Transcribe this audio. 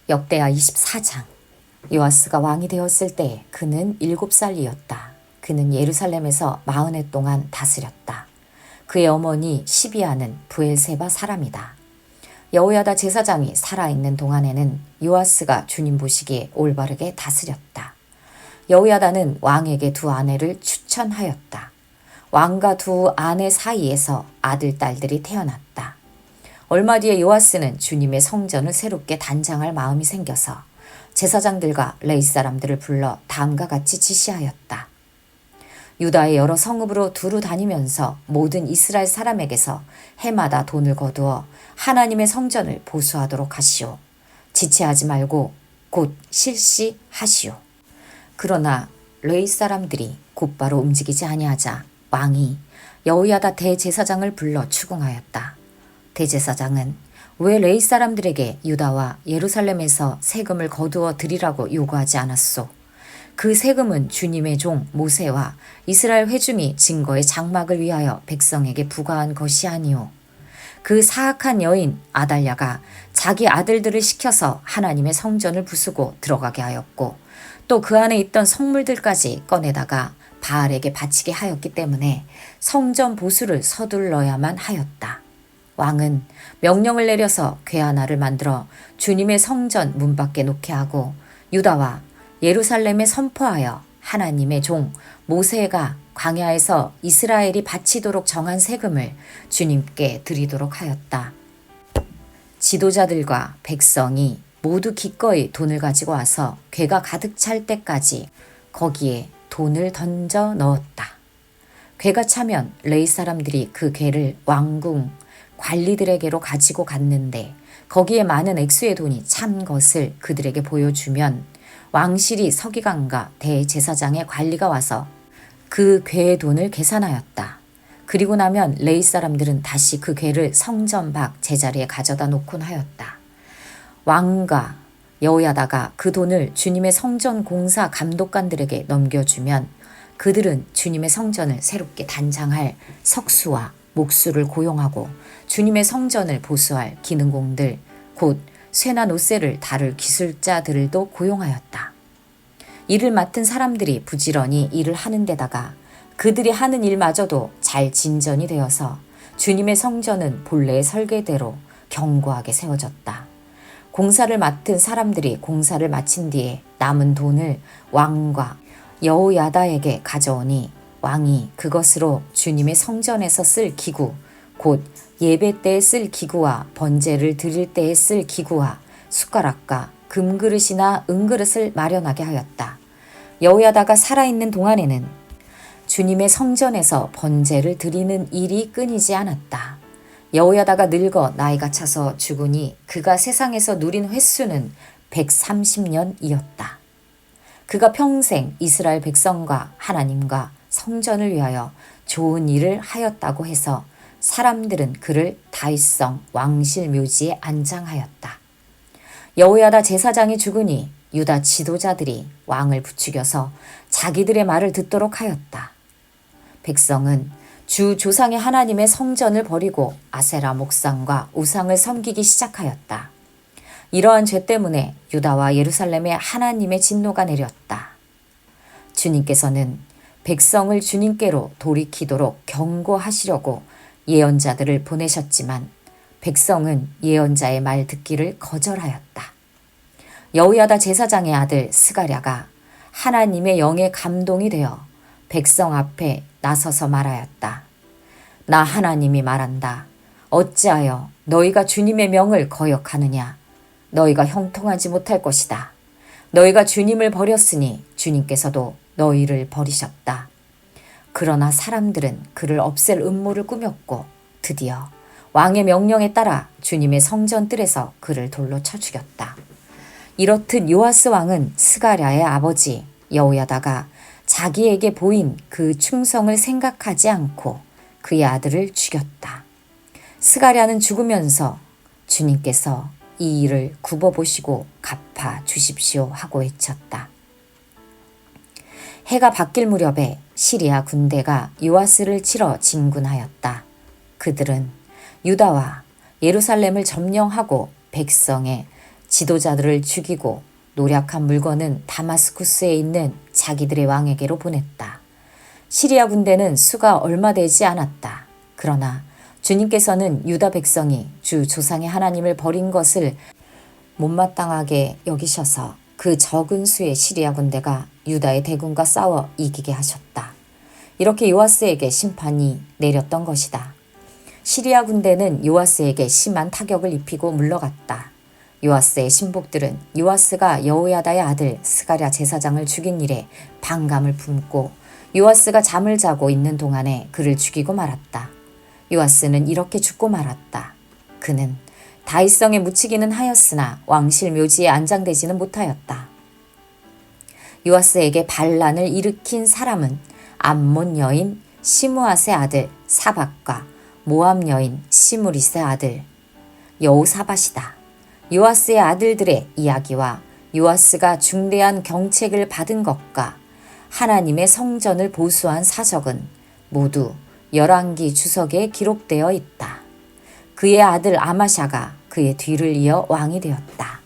역대하 24장. 요아스가 왕이 되었을 때 그는 7살이었다. 그는 예루살렘에서 40해 동안 다스렸다. 그의 어머니 시비아는 브엘세바 사람이다. 여호야다 제사장이 살아있는 동안에는 요아스가 주님 보시기에 올바르게 다스렸다. 여호야다는 왕에게 두 아내를 추천하였다. 왕과 두 아내 사이에서 아들, 딸들이 태어났다. 얼마 뒤에 요아스는 주님의 성전을 새롭게 단장할 마음이 생겨서 제사장들과 레위 사람들을 불러 다음과 같이 지시하였다. 유다의 여러 성읍으로 두루 다니면서 모든 이스라엘 사람에게서 해마다 돈을 거두어 하나님의 성전을 보수하도록 하시오. 지체하지 말고 곧 실시하시오. 그러나 레위 사람들이 곧바로 움직이지 아니하자 왕이 여호야다 대제사장을 불러 추궁하였다. 대제사장은 왜 레위 사람들에게 유다와 예루살렘에서 세금을 거두어 드리라고 요구하지 않았소? 그 세금은 주님의 종 모세와 이스라엘 회중이 증거의 장막을 위하여 백성에게 부과한 것이 아니오. 그 사악한 여인 아달랴가 자기 아들들을 시켜서 하나님의 성전을 부수고 들어가게 하였고 또 그 안에 있던 성물들까지 꺼내다가 바알에게 바치게 하였기 때문에 성전 보수를 서둘러야만 하였다. 왕은 명령을 내려서 궤 하나를 만들어 주님의 성전 문 밖에 놓게 하고 유다와 예루살렘에 선포하여 하나님의 종 모세가 광야에서 이스라엘이 바치도록 정한 세금을 주님께 드리도록 하였다. 지도자들과 백성이 모두 기꺼이 돈을 가지고 와서 궤가 가득 찰 때까지 거기에 돈을 던져 넣었다. 궤가 차면 레위 사람들이 그 궤를 왕궁 관리들에게로 가지고 갔는데 거기에 많은 액수의 돈이 찬 것을 그들에게 보여주면 왕실이 서기관과 대제사장의 관리가 와서 그 궤의 돈을 계산하였다. 그리고 나면 레위 사람들은 다시 그 궤를 성전 밖 제자리에 가져다 놓곤 하였다. 왕과 여호야다가 그 돈을 주님의 성전 공사 감독관들에게 넘겨주면 그들은 주님의 성전을 새롭게 단장할 석수와 목수를 고용하고 주님의 성전을 보수할 기능공들 곧 쇠나 노쇠를 다룰 기술자들도 고용하였다. 일을 맡은 사람들이 부지런히 일을 하는 데다가 그들이 하는 일마저도 잘 진전이 되어서 주님의 성전은 본래의 설계대로 견고하게 세워졌다. 공사를 맡은 사람들이 공사를 마친 뒤에 남은 돈을 왕과 여호야다에게 가져오니 왕이 그것으로 주님의 성전에서 쓸 기구, 곧 예배 때에 쓸 기구와 번제를 드릴 때에 쓸 기구와 숟가락과 금그릇이나 은그릇을 마련하게 하였다. 여호야다가 살아있는 동안에는 주님의 성전에서 번제를 드리는 일이 끊이지 않았다. 여호야다가 늙어 나이가 차서 죽으니 그가 세상에서 누린 횟수는 130년이었다. 그가 평생 이스라엘 백성과 하나님과 성전을 위하여 좋은 일을 하였다고 해서 사람들은 그를 다윗성 왕실 묘지에 안장하였다. 여호야다 제사장이 죽으니 유다 지도자들이 왕을 부추겨서 자기들의 말을 듣도록 하였다. 백성은 주 조상의 하나님의 성전을 버리고 아세라 목상과 우상을 섬기기 시작하였다. 이러한 죄 때문에 유다와 예루살렘에 하나님의 진노가 내렸다. 주님께서는 백성을 주님께로 돌이키도록 경고하시려고 예언자들을 보내셨지만 백성은 예언자의 말 듣기를 거절하였다. 여호야다 제사장의 아들 스가랴가 하나님의 영에 감동이 되어 백성 앞에 나서서 말하였다. 나 하나님이 말한다. 어찌하여 너희가 주님의 명을 거역하느냐. 너희가 형통하지 못할 것이다. 너희가 주님을 버렸으니 주님께서도 너희를 버리셨다. 그러나 사람들은 그를 없앨 음모를 꾸몄고 드디어 왕의 명령에 따라 주님의 성전 뜰에서 그를 돌로 쳐 죽였다. 이렇듯 요아스 왕은 스가랴의 아버지 여호야다가 자기에게 보인 그 충성을 생각하지 않고 그의 아들을 죽였다. 스가랴는 죽으면서 주님께서 이 일을 굽어보시고 갚아 주십시오 하고 외쳤다. 해가 바뀔 무렵에 시리아 군대가 요아스를 치러 진군하였다. 그들은 유다와 예루살렘을 점령하고 백성의 지도자들을 죽이고 노력한 물건은 다마스쿠스에 있는 자기들의 왕에게로 보냈다. 시리아 군대는 수가 얼마 되지 않았다. 그러나 주님께서는 유다 백성이 주 조상의 하나님을 버린 것을 못마땅하게 여기셔서 그 적은 수의 시리아 군대가 유다의 대군과 싸워 이기게 하셨다. 이렇게 요아스에게 심판이 내렸던 것이다. 시리아 군대는 요아스에게 심한 타격을 입히고 물러갔다. 요아스의 신복들은 요아스가 여호야다의 아들 스가랴 제사장을 죽인 일에 반감을 품고 요아스가 잠을 자고 있는 동안에 그를 죽이고 말았다. 요아스는 이렇게 죽고 말았다. 그는 다윗성에 묻히기는 하였으나 왕실 묘지에 안장되지는 못하였다. 요아스에게 반란을 일으킨 사람은 암몬 여인 시므앗의 아들 사박과 모압 여인 시므릿의 아들 여호사밧이다. 요아스의 아들들의 이야기와 요아스가 중대한 경책을 받은 것과 하나님의 성전을 보수한 사적은 모두 열왕기 주석에 기록되어 있다. 그의 아들 아마샤가 그의 뒤를 이어 왕이 되었다.